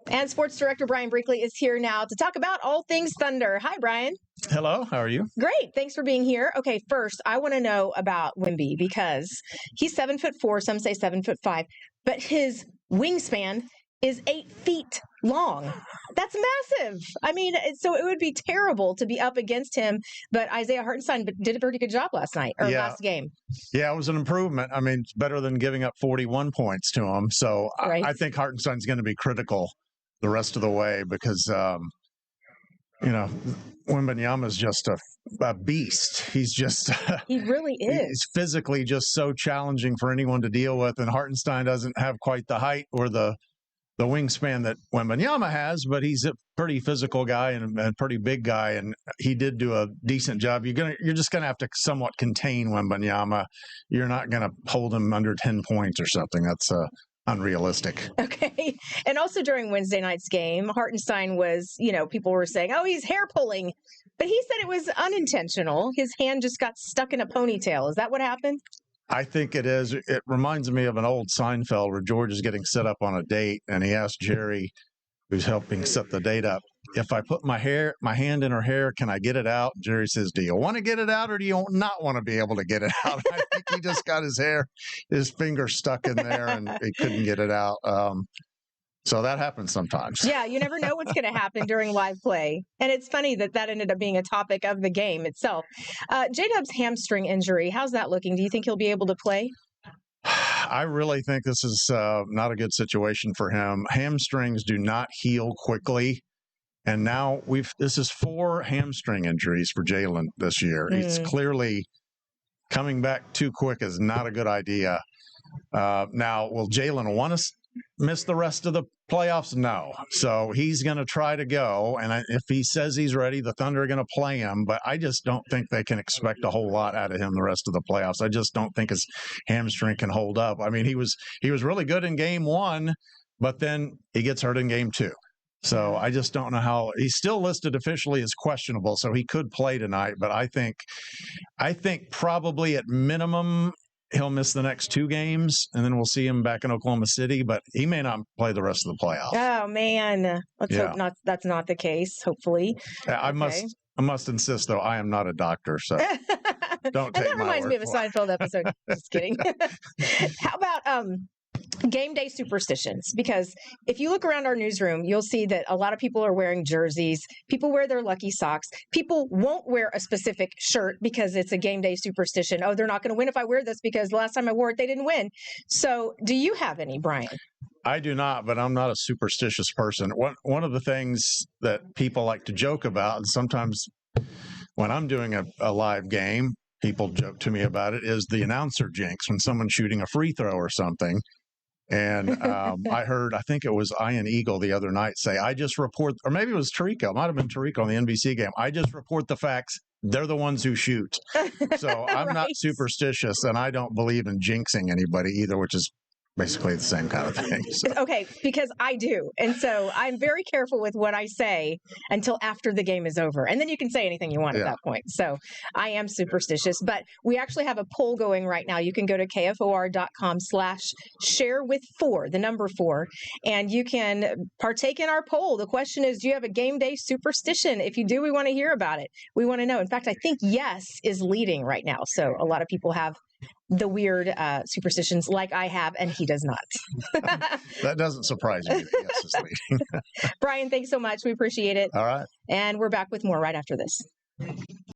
And sports director Brian Brinkley is here now to talk about all things Thunder. Hi, Brian. Hello, how are you? Great. Thanks for being here. Okay, first, I want to know about Wemby because he's 7'4", some say 7'5", but his wingspan is 8 feet long. That's massive. I mean, so it would be terrible to be up against him, but Isaiah Hartenstein did a pretty good job last last game. Yeah, it was an improvement. I mean, it's better than giving up 41 points to him. So right. I think Hartenstein's going to be critical the rest of the way because, Wembanyama is just a beast. He's just he really is. He's physically just so challenging for anyone to deal with, and Hartenstein doesn't have quite the height or the wingspan that Wembanyama has, but he's a pretty physical guy and a pretty big guy, and he did do a decent job. You're just gonna have to somewhat contain Wembanyama. You're not gonna hold him under 10 points or something. That's unrealistic. Okay. And also during Wednesday night's game, Hartenstein was, people were saying, oh, he's hair pulling. But he said it was unintentional. His hand just got stuck in a ponytail. Is that what happened? I think it is. It reminds me of an old Seinfeld where George is getting set up on a date, and he asked Jerry, who's helping set the date up, if I put my hand in her hair, can I get it out? Jerry says, do you want to get it out or do you not want to be able to get it out? I think he just got his finger stuck in there and he couldn't get it out. So that happens sometimes. Yeah, you never know what's going to happen during live play. And it's funny that ended up being a topic of the game itself. J-Dub's hamstring injury, how's that looking? Do you think he'll be able to play? I really think this is not a good situation for him. Hamstrings do not heal quickly. And now this is 4 hamstring injuries for Jalen this year. It's clearly coming back too quick is not a good idea. Now, will Jalen want to miss the rest of the playoffs? No. So he's going to try to go. And if he says he's ready, the Thunder are going to play him. But I just don't think they can expect a whole lot out of him the rest of the playoffs. I just don't think his hamstring can hold up. I mean, he was really good in game 1, but then he gets hurt in game 2. So I just don't know how he's still listed officially as questionable. So he could play tonight, but I think probably at minimum he'll miss the next 2 games, and then we'll see him back in Oklahoma City, but he may not play the rest of the playoffs. Oh, man. Let's hope that's not the case, hopefully. I must insist, though, I am not a doctor, so don't take my word for it. That reminds me of a Seinfeld episode. Just kidding. How about game day superstitions? Because if you look around our newsroom, you'll see that a lot of people are wearing jerseys. People wear their lucky socks. People won't wear a specific shirt because it's a game day superstition. Oh, they're not going to win if I wear this because the last time I wore it, they didn't win. So do you have any, Brian? I do not, but I'm not a superstitious person. One of the things that people like to joke about, and sometimes when I'm doing a live game, people joke to me about it, is the announcer jinx when someone's shooting a free throw or something. And I think it was Ian Eagle the other night say, I just report, or maybe it was Tirico, it might have been Tirico on the NBC game. I just report the facts. They're the ones who shoot. So I'm not superstitious, and I don't believe in jinxing anybody either, which is basically the same kind of thing. So. Okay, because I do. And so I'm very careful with what I say until after the game is over. And then you can say anything you want at that point. So I am superstitious. But we actually have a poll going right now. You can go to KFOR.com/sharewith4, the number 4, and you can partake in our poll. The question is, do you have a game day superstition? If you do, we want to hear about it. We want to know. In fact, I think yes is leading right now. So a lot of people have the weird superstitions like I have, and he does not. That doesn't surprise me. Yes, is leading. Brian, thanks so much. We appreciate it. All right. And we're back with more right after this.